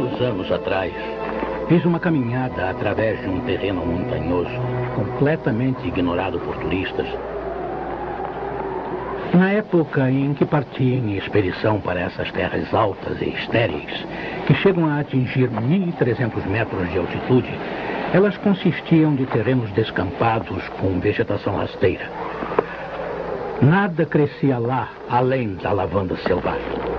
muitos anos atrás, fiz uma caminhada através de um terreno montanhoso, completamente ignorado por turistas. Na época em que parti em expedição para essas terras altas e estéreis, que chegam a atingir 1.300 metros de altitude, elas consistiam de terrenos descampados com vegetação rasteira. Nada crescia lá além da lavanda selvagem.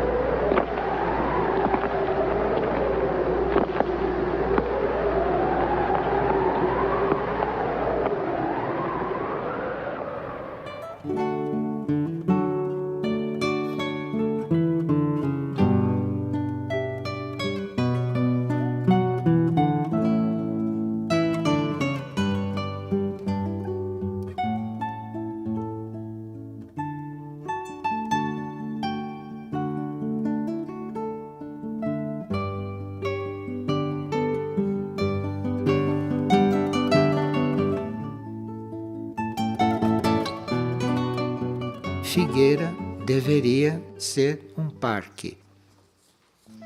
Figueira deveria ser um parque.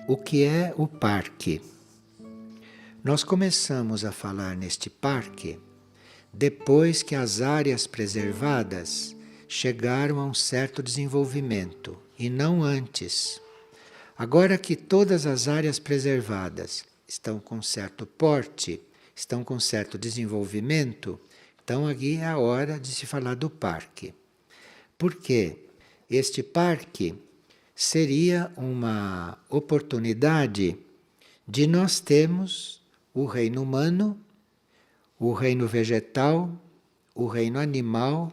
O que é o parque? Nós começamos a falar neste parque depois que as áreas preservadas chegaram a um certo desenvolvimento, e não antes. Agora que todas as áreas preservadas estão com certo porte, estão com certo desenvolvimento, então aqui é a hora de se falar do parque. Porque este parque seria uma oportunidade de nós termos o reino humano, o reino vegetal, o reino animal,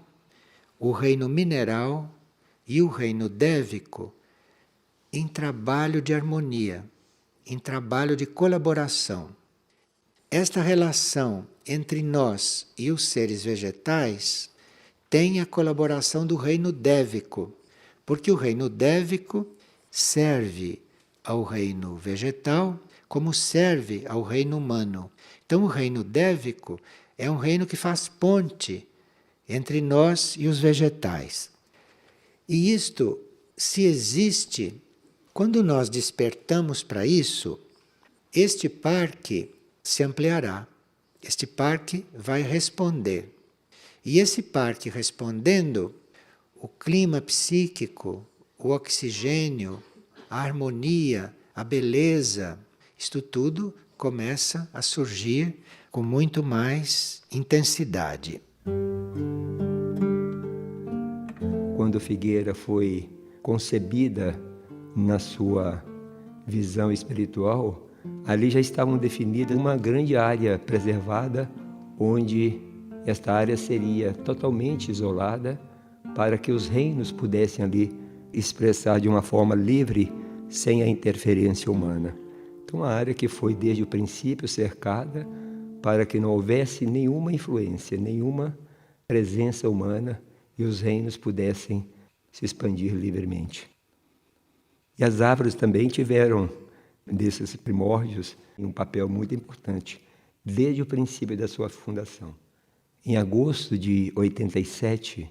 o reino mineral e o reino dévico em trabalho de harmonia, em trabalho de colaboração. Esta relação entre nós e os seres vegetais tem a colaboração do reino dévico, porque o reino dévico serve ao reino vegetal como serve ao reino humano. Então o reino dévico é um reino que faz ponte entre nós e os vegetais. E isto, se existe, quando nós despertamos para isso, este parque se ampliará, este parque vai responder. E esse parque respondendo, o clima psíquico, o oxigênio, a harmonia, a beleza, isto tudo começa a surgir com muito mais intensidade. Quando Figueira foi concebida na sua visão espiritual, ali já estavam definidas uma grande área preservada, onde esta área seria totalmente isolada para que os reinos pudessem ali expressar de uma forma livre, sem a interferência humana. Então, a área que foi desde o princípio cercada para que não houvesse nenhuma influência, nenhuma presença humana e os reinos pudessem se expandir livremente. E as árvores também tiveram, desses primórdios, um papel muito importante, desde o princípio da sua fundação. Em agosto de 87,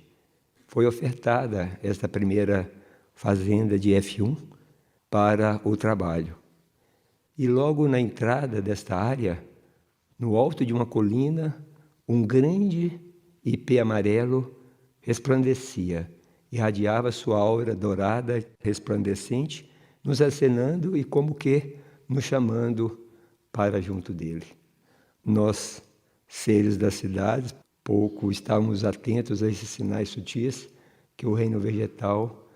foi ofertada esta primeira fazenda de F1 para o trabalho. E logo na entrada desta área, no alto de uma colina, um grande ipê amarelo resplandecia, irradiava sua aura dourada, resplandecente, nos acenando e como que nos chamando para junto dele. Nós, seres das cidades, pouco estávamos atentos a esses sinais sutis que o reino vegetal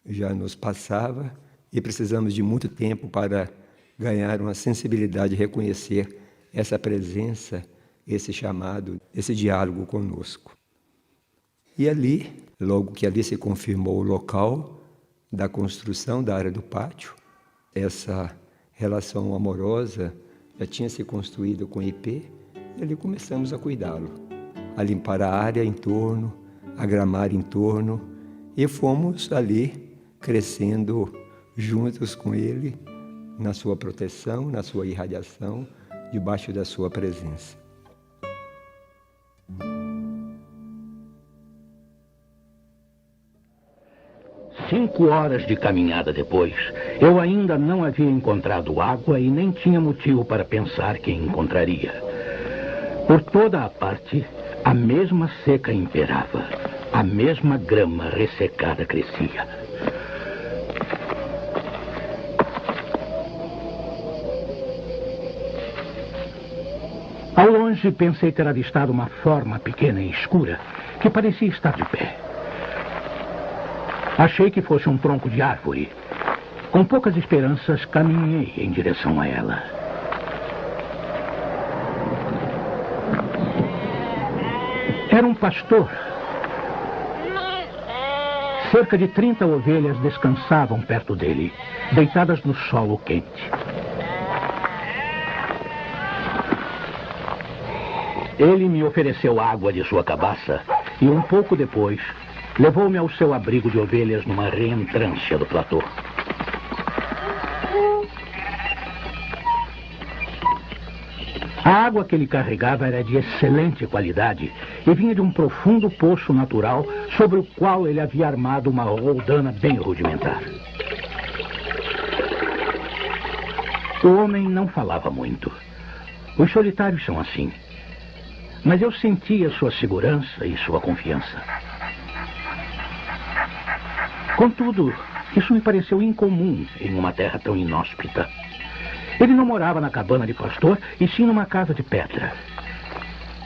já nos passava e precisamos de muito tempo para ganhar uma sensibilidade e reconhecer essa presença, esse chamado, esse diálogo conosco. E ali, logo que ali se confirmou o local da construção da área do pátio, essa relação amorosa já tinha se construído com o ipê, e ali começamos a cuidá-lo, a limpar a área em torno, a gramar em torno, e fomos ali crescendo juntos com ele, na sua proteção, na sua irradiação, debaixo da sua presença. 5 horas de caminhada depois, eu ainda não havia encontrado água e nem tinha motivo para pensar que encontraria. Por toda a parte, a mesma seca imperava. A mesma grama ressecada crescia. Ao longe, pensei ter avistado uma forma pequena e escura que parecia estar de pé. Achei que fosse um tronco de árvore. Com poucas esperanças, caminhei em direção a ela. Era um pastor. Cerca de 30 ovelhas descansavam perto dele, deitadas no solo quente. Ele me ofereceu água de sua cabaça e, um pouco depois, levou-me ao seu abrigo de ovelhas numa reentrância do platô. A água que ele carregava era de excelente qualidade e vinha de um profundo poço natural sobre o qual ele havia armado uma roldana bem rudimentar. O homem não falava muito. Os solitários são assim. Mas eu sentia sua segurança e sua confiança. Contudo, isso me pareceu incomum em uma terra tão inóspita. Ele não morava na cabana de pastor, e sim numa casa de pedra.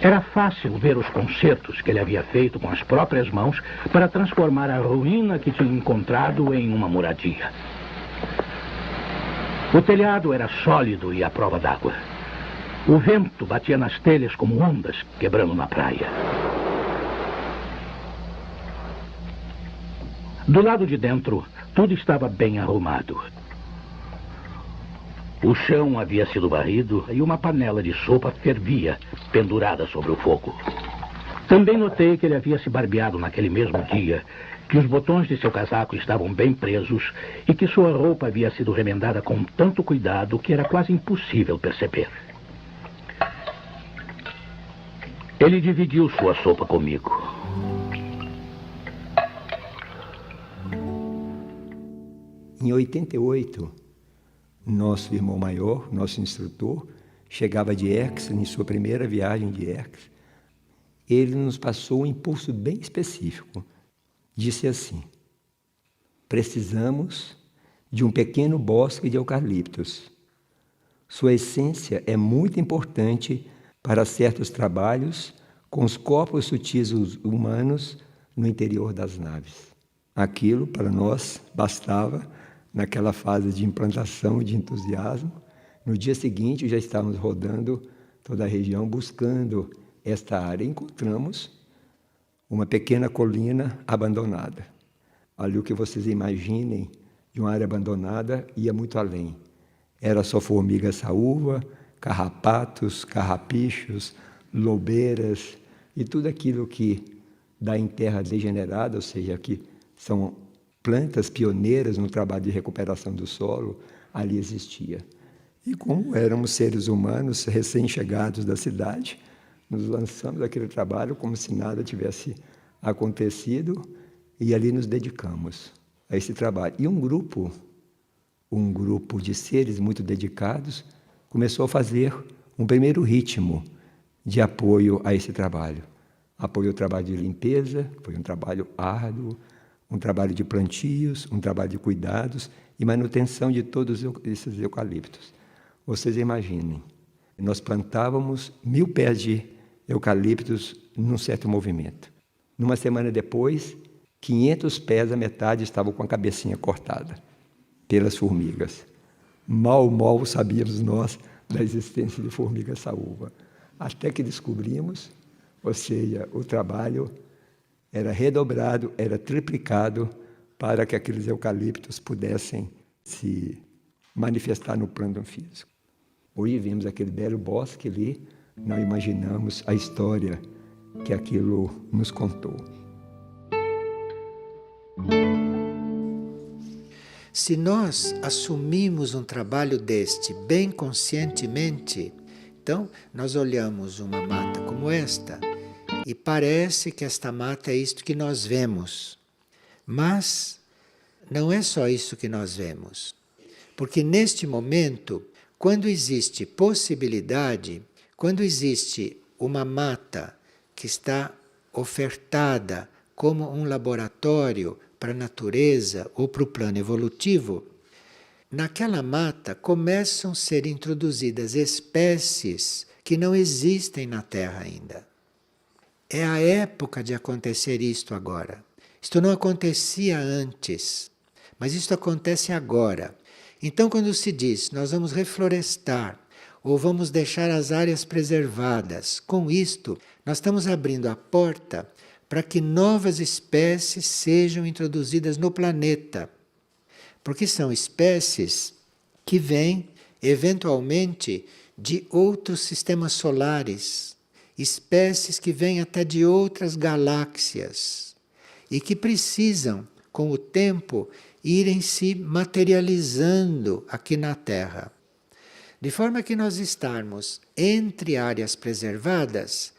Era fácil ver os concertos que ele havia feito com as próprias mãos para transformar a ruína que tinha encontrado em uma moradia. O telhado era sólido e à prova d'água. O vento batia nas telhas como ondas, quebrando na praia. Do lado de dentro, tudo estava bem arrumado. O chão havia sido varrido e uma panela de sopa fervia, pendurada sobre o fogo. Também notei que ele havia se barbeado naquele mesmo dia, que os botões de seu casaco estavam bem presos e que sua roupa havia sido remendada com tanto cuidado que era quase impossível perceber. Ele dividiu sua sopa comigo. Em 88, nosso irmão maior, nosso instrutor, chegava de Aix, em sua primeira viagem de Aix. Ele nos passou um impulso bem específico. Disse assim: precisamos de um pequeno bosque de eucaliptos. Sua essência é muito importante para certos trabalhos com os corpos sutis humanos no interior das naves. Aquilo, para nós, bastava naquela fase de implantação e de entusiasmo. No dia seguinte, já estávamos rodando toda a região buscando esta área. Encontramos uma pequena colina abandonada. Ali, o que vocês imaginem de uma área abandonada ia muito além. Era só formiga saúva, carrapatos, carrapichos, lobeiras e tudo aquilo que dá em terra degenerada, ou seja, que são plantas pioneiras no trabalho de recuperação do solo, ali existia. E como éramos seres humanos recém-chegados da cidade, nos lançamos àquele trabalho como se nada tivesse acontecido e ali nos dedicamos a esse trabalho. E um grupo de seres muito dedicados começou a fazer um primeiro ritmo de apoio a esse trabalho. Apoio ao trabalho de limpeza, foi um trabalho árduo, um trabalho de plantios, um trabalho de cuidados e manutenção de todos esses eucaliptos. Vocês imaginem, nós plantávamos 1000 pés de eucaliptos num certo movimento. Numa semana depois, 500 pés, a metade estavam com a cabecinha cortada pelas formigas. Mal sabíamos nós da existência de formiga saúva. Até que descobrimos, ou seja, o trabalho era redobrado, era triplicado para que aqueles eucaliptos pudessem se manifestar no plano físico. Hoje vimos aquele belo bosque ali, não imaginamos a história que aquilo nos contou. Se nós assumimos um trabalho deste bem conscientemente, então nós olhamos uma mata como esta e parece que esta mata é isto que nós vemos. Mas não é só isso que nós vemos. Porque neste momento, quando existe possibilidade, quando existe uma mata que está ofertada como um laboratório para a natureza ou para o plano evolutivo, naquela mata começam a ser introduzidas espécies que não existem na Terra ainda. É a época de acontecer isto agora. Isto não acontecia antes, mas isto acontece agora. Então, quando se diz, nós vamos reflorestar, ou vamos deixar as áreas preservadas, com isto, nós estamos abrindo a porta para que novas espécies sejam introduzidas no planeta. Porque são espécies que vêm, eventualmente, de outros sistemas solares, espécies que vêm até de outras galáxias e que precisam, com o tempo, irem se materializando aqui na Terra. De forma que nós estarmos entre áreas preservadas,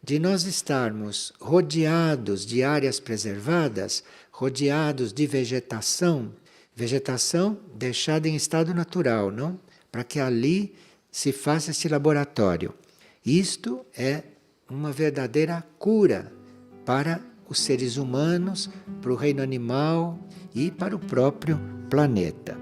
de nós estarmos rodeados de áreas preservadas, rodeados de vegetação deixada em estado natural, não? Para que ali se faça esse laboratório. Isto é uma verdadeira cura para os seres humanos, para o reino animal e para o próprio planeta.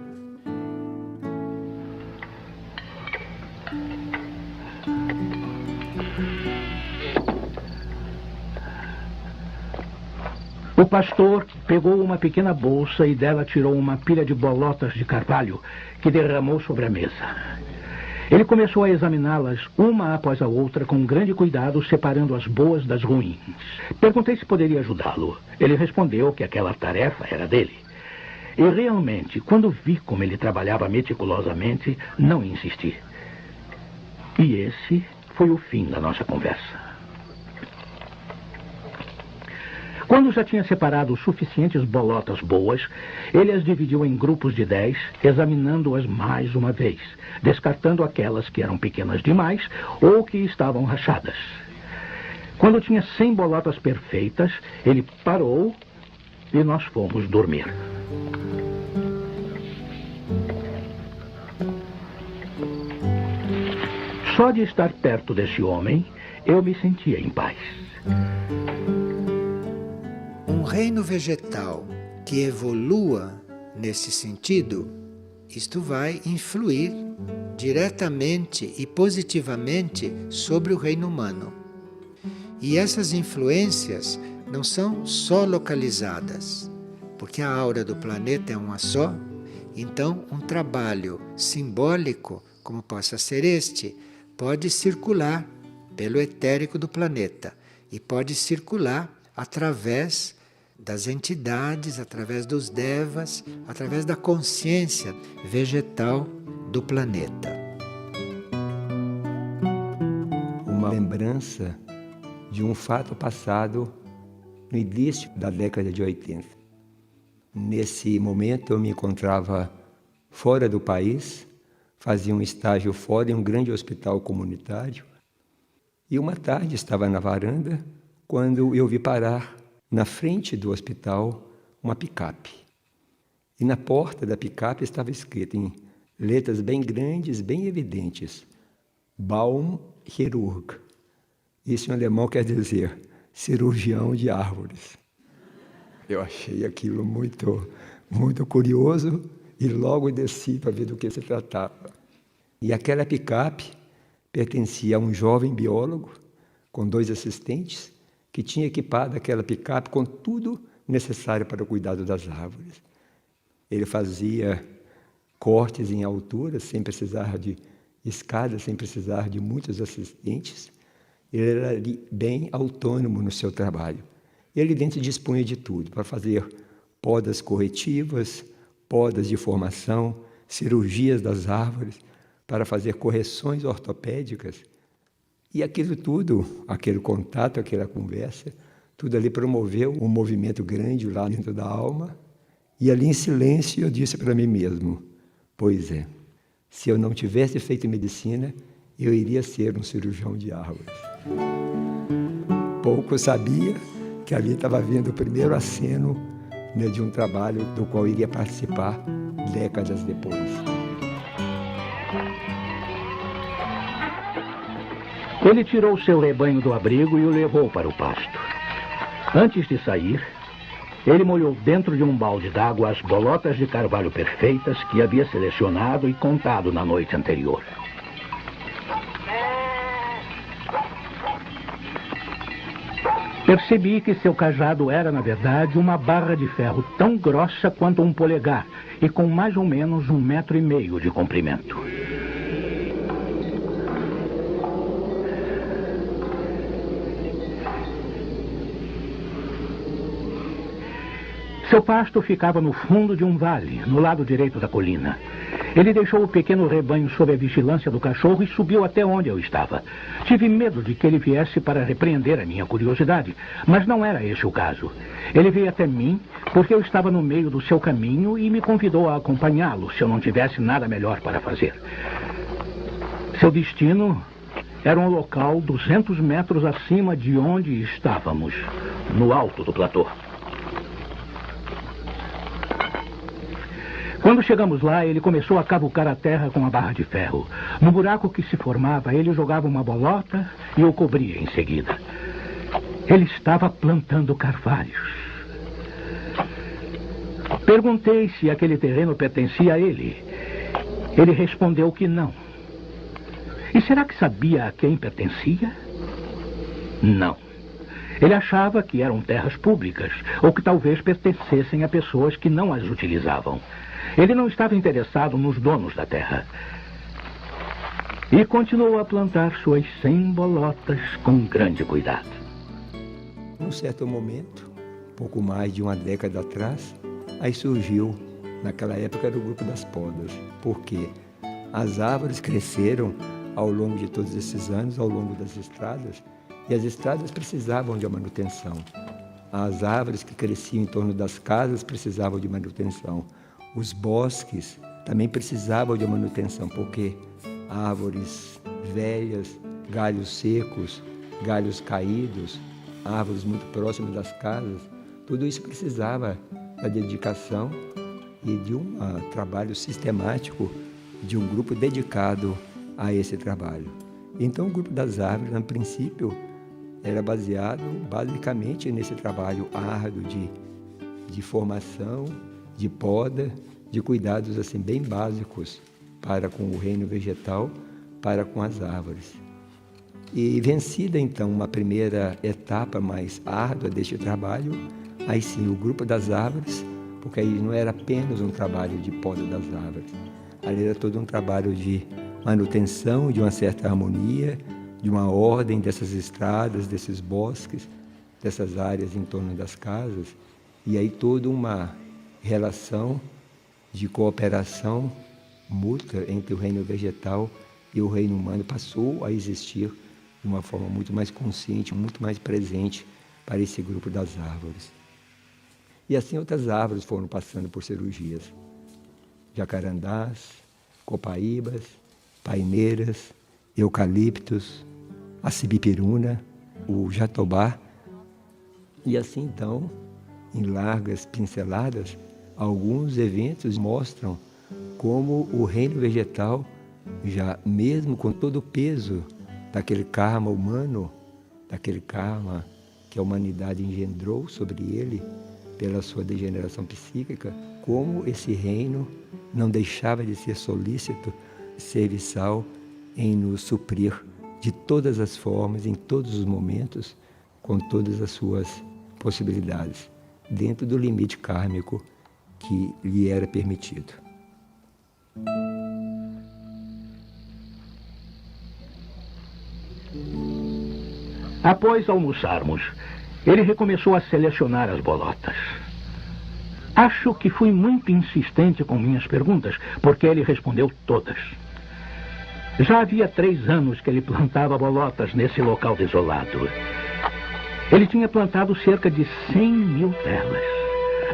O pastor pegou uma pequena bolsa e dela tirou uma pilha de bolotas de carvalho que derramou sobre a mesa. Ele começou a examiná-las uma após a outra com grande cuidado, separando as boas das ruins. Perguntei se poderia ajudá-lo. Ele respondeu que aquela tarefa era dele. E realmente, quando vi como ele trabalhava meticulosamente, não insisti. E esse foi o fim da nossa conversa. Quando já tinha separado suficientes bolotas boas, ele as dividiu em grupos de 10, examinando-as mais uma vez, descartando aquelas que eram pequenas demais ou que estavam rachadas. Quando tinha 100 bolotas perfeitas, ele parou e nós fomos dormir. Só de estar perto desse homem, eu me sentia em paz. Um reino vegetal que evolua nesse sentido, isto vai influir diretamente e positivamente sobre o reino humano. E essas influências não são só localizadas, porque a aura do planeta é uma só, então um trabalho simbólico, como possa ser este, pode circular pelo etérico do planeta e pode circular através das entidades, através dos devas, através da consciência vegetal do planeta. Uma lembrança de um fato passado no início da década de 80. Nesse momento eu me encontrava fora do país, fazia um estágio fora em um grande hospital comunitário, e uma tarde estava na varanda quando eu vi parar na frente do hospital uma picape. E na porta da picape estava escrito em letras bem grandes, bem evidentes, Baumchirurg. Isso em alemão quer dizer cirurgião de árvores. Eu achei aquilo muito curioso e logo desci para ver do que se tratava. E aquela picape pertencia a um jovem biólogo com 2 assistentes que tinha equipado aquela picape com tudo necessário para o cuidado das árvores. Ele fazia cortes em altura, sem precisar de escadas, sem precisar de muitos assistentes. Ele era bem autônomo no seu trabalho. Ele dentro dispunha de tudo, para fazer podas corretivas, podas de formação, cirurgias das árvores, para fazer correções ortopédicas. E aquilo tudo, aquele contato, aquela conversa, tudo ali promoveu um movimento grande lá dentro da alma. E ali em silêncio eu disse para mim mesmo, pois é, se eu não tivesse feito medicina, eu iria ser um cirurgião de árvores. Pouco sabia que ali estava vendo o primeiro aceno de um trabalho do qual iria participar décadas depois. Ele tirou seu rebanho do abrigo e o levou para o pasto. Antes de sair, ele molhou dentro de um balde d'água as bolotas de carvalho perfeitas que havia selecionado e contado na noite anterior. Percebi que seu cajado era, na verdade, uma barra de ferro tão grossa quanto um polegar e com mais ou menos 1,5 metros de comprimento. Seu pasto ficava no fundo de um vale, no lado direito da colina. Ele deixou o pequeno rebanho sob a vigilância do cachorro e subiu até onde eu estava. Tive medo de que ele viesse para repreender a minha curiosidade, mas não era esse o caso. Ele veio até mim porque eu estava no meio do seu caminho e me convidou a acompanhá-lo se eu não tivesse nada melhor para fazer. Seu destino era um local 200 metros acima de onde estávamos, no alto do platô. Quando chegamos lá, ele começou a cavucar a terra com a barra de ferro. No buraco que se formava, ele jogava uma bolota e o cobria em seguida. Ele estava plantando carvalhos. Perguntei se aquele terreno pertencia a ele. Ele respondeu que não. E será que sabia a quem pertencia? Não. Ele achava que eram terras públicas, ou que talvez pertencessem a pessoas que não as utilizavam. Ele não estava interessado nos donos da terra. E continuou a plantar suas 100 bolotas com grande cuidado. Num certo momento, pouco mais de uma década atrás, aí surgiu, naquela época, o grupo das podas. Por quê? As árvores cresceram ao longo de todos esses anos, ao longo das estradas, e as estradas precisavam de manutenção. As árvores que cresciam em torno das casas precisavam de manutenção. Os bosques também precisavam de manutenção, porque árvores velhas, galhos secos, galhos caídos, árvores muito próximas das casas, tudo isso precisava da dedicação e de um trabalho sistemático de um grupo dedicado a esse trabalho. Então o grupo das árvores, no princípio, era baseado basicamente nesse trabalho árduo de formação, de poda, de cuidados assim bem básicos para com o reino vegetal, para com as árvores. E vencida então uma primeira etapa mais árdua deste trabalho, aí sim o grupo das árvores, porque aí não era apenas um trabalho de poda das árvores, ali era todo um trabalho de manutenção, de uma certa harmonia, de uma ordem dessas estradas, desses bosques, dessas áreas em torno das casas, e aí toda uma relação de cooperação mútua entre o reino vegetal e o reino humano passou a existir de uma forma muito mais consciente, muito mais presente para esse grupo das árvores. E assim outras árvores foram passando por cirurgias. Jacarandás, copaíbas, paineiras, eucaliptos, a sibipiruna, o jatobá. E assim então, em largas pinceladas, alguns eventos mostram como o reino vegetal, já mesmo com todo o peso daquele karma humano, daquele karma que a humanidade engendrou sobre ele pela sua degeneração psíquica, como esse reino não deixava de ser solícito, serviçal em nos suprir de todas as formas, em todos os momentos, com todas as suas possibilidades, dentro do limite kármico que lhe era permitido. Após almoçarmos, ele recomeçou a selecionar as bolotas. Acho que fui muito insistente com minhas perguntas, porque ele respondeu todas. Já havia 3 anos que ele plantava bolotas nesse local desolado. Ele tinha plantado cerca de 100.000 telas.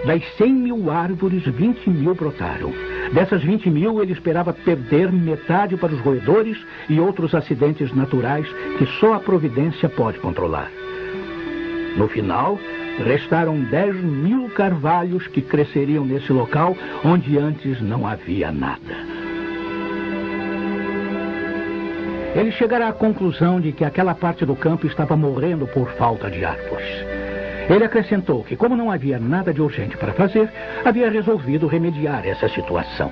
Das 100.000 árvores, 20.000 brotaram. Dessas 20.000, ele esperava perder metade para os roedores e outros acidentes naturais que só a providência pode controlar. No final, restaram 10.000 carvalhos que cresceriam nesse local onde antes não havia nada. Ele chegará à conclusão de que aquela parte do campo estava morrendo por falta de árvores. Ele acrescentou que, como não havia nada de urgente para fazer, havia resolvido remediar essa situação.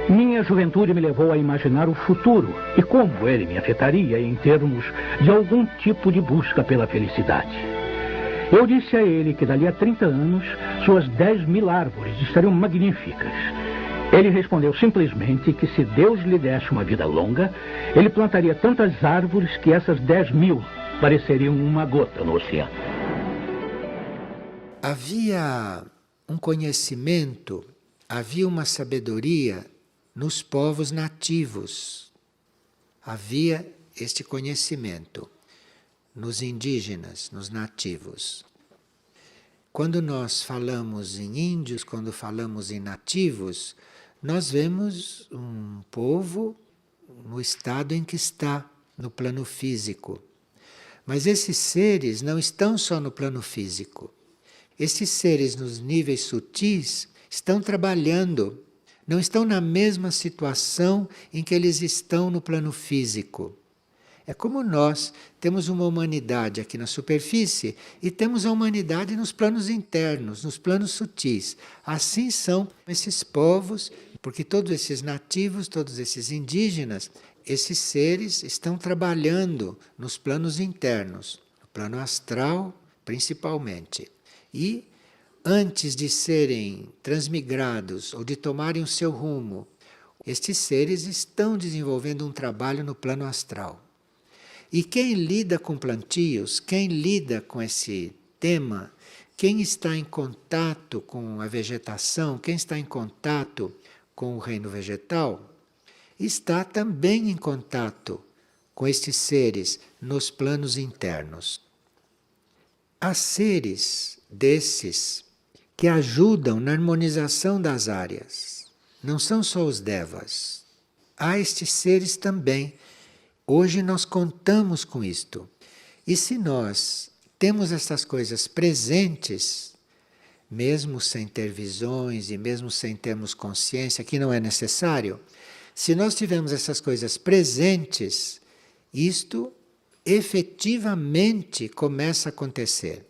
Minha juventude me levou a imaginar o futuro e como ele me afetaria em termos de algum tipo de busca pela felicidade. Eu disse a ele que dali a 30 anos suas 10.000 árvores estariam magníficas. Ele respondeu simplesmente que se Deus lhe desse uma vida longa, ele plantaria tantas árvores que essas 10.000 pareceriam uma gota no oceano. Havia um conhecimento, havia uma sabedoria nos povos nativos. Havia este conhecimento nos indígenas, nos nativos. Quando nós falamos em índios, quando falamos em nativos, nós vemos um povo no estado em que está, no plano físico. Mas esses seres não estão só no plano físico. Esses seres nos níveis sutis estão trabalhando, não estão na mesma situação em que eles estão no plano físico. É como nós temos uma humanidade aqui na superfície e temos a humanidade nos planos internos, nos planos sutis. Assim são esses povos, porque todos esses nativos, todos esses indígenas, esses seres estão trabalhando nos planos internos, no plano astral principalmente. E antes de serem transmigrados ou de tomarem o seu rumo, estes seres estão desenvolvendo um trabalho no plano astral. E quem lida com plantios, quem lida com esse tema, quem está em contato com a vegetação, quem está em contato com o reino vegetal, está também em contato com estes seres nos planos internos. Há seres desses que ajudam na harmonização das áreas. Não são só os devas. Há estes seres também. Hoje nós contamos com isto. E se nós temos essas coisas presentes, mesmo sem ter visões e mesmo sem termos consciência, que não é necessário, se nós tivermos essas coisas presentes, isto efetivamente começa a acontecer.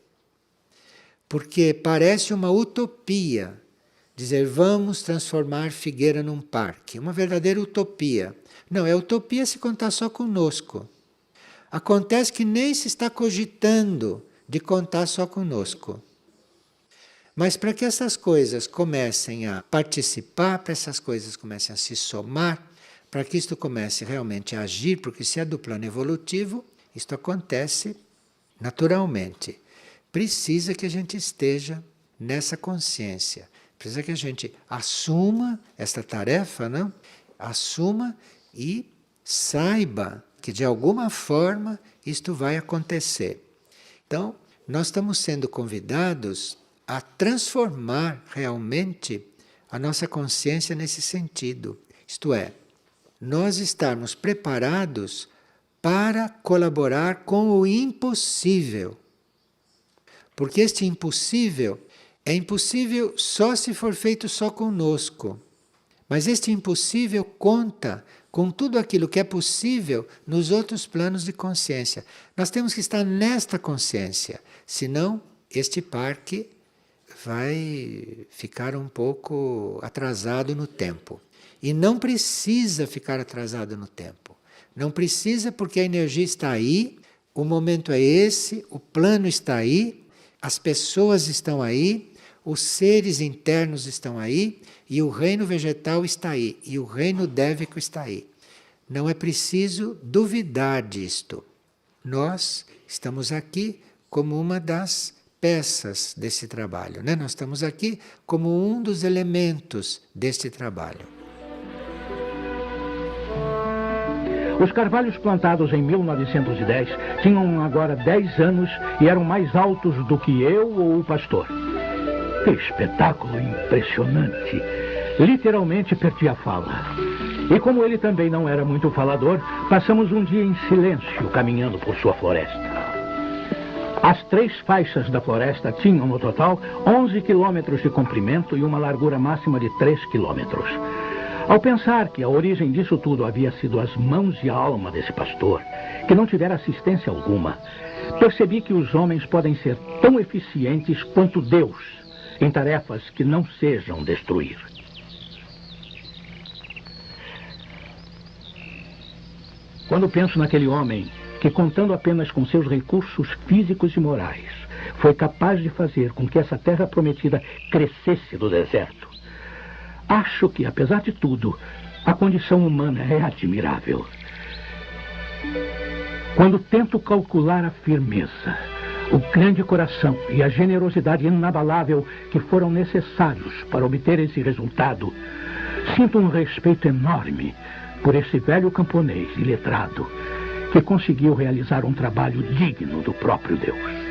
Porque parece uma utopia dizer vamos transformar Figueira num parque. Uma verdadeira utopia. Não, é utopia se contar só conosco. Acontece que nem se está cogitando de contar só conosco. Mas para que essas coisas comecem a participar, para essas coisas comecem a se somar, para que isto comece realmente a agir, porque se é do plano evolutivo, isto acontece naturalmente. Precisa que a gente esteja nessa consciência. Precisa que a gente assuma esta tarefa, não? Assuma e saiba que de alguma forma isto vai acontecer. Então, nós estamos sendo convidados a transformar realmente a nossa consciência nesse sentido. Isto é, nós estarmos preparados para colaborar com o impossível. Porque este impossível é impossível só se for feito só conosco. Mas este impossível conta com tudo aquilo que é possível nos outros planos de consciência. Nós temos que estar nesta consciência, senão este parque vai ficar um pouco atrasado no tempo. E não precisa ficar atrasado no tempo. Não precisa porque a energia está aí, o momento é esse, o plano está aí, as pessoas estão aí, os seres internos estão aí e o reino vegetal está aí e o reino dévico está aí. Não é preciso duvidar disto. Nós estamos aqui como uma das peças desse trabalho, né? Nós estamos aqui como um dos elementos deste trabalho. Os carvalhos plantados em 1910 tinham agora 10 anos e eram mais altos do que eu ou o pastor. Que espetáculo impressionante! Literalmente perdi a fala. E como ele também não era muito falador, passamos um dia em silêncio caminhando por sua floresta. As 3 faixas da floresta tinham, no total, 11 quilômetros de comprimento e uma largura máxima de 3 quilômetros. Ao pensar que a origem disso tudo havia sido as mãos e a alma desse pastor, que não tivera assistência alguma, percebi que os homens podem ser tão eficientes quanto Deus em tarefas que não sejam destruir. Quando penso naquele homem que, contando apenas com seus recursos físicos e morais, foi capaz de fazer com que essa terra prometida crescesse do deserto, acho que, apesar de tudo, a condição humana é admirável. Quando tento calcular a firmeza, o grande coração e a generosidade inabalável que foram necessários para obter esse resultado, sinto um respeito enorme por esse velho camponês iletrado que conseguiu realizar um trabalho digno do próprio Deus.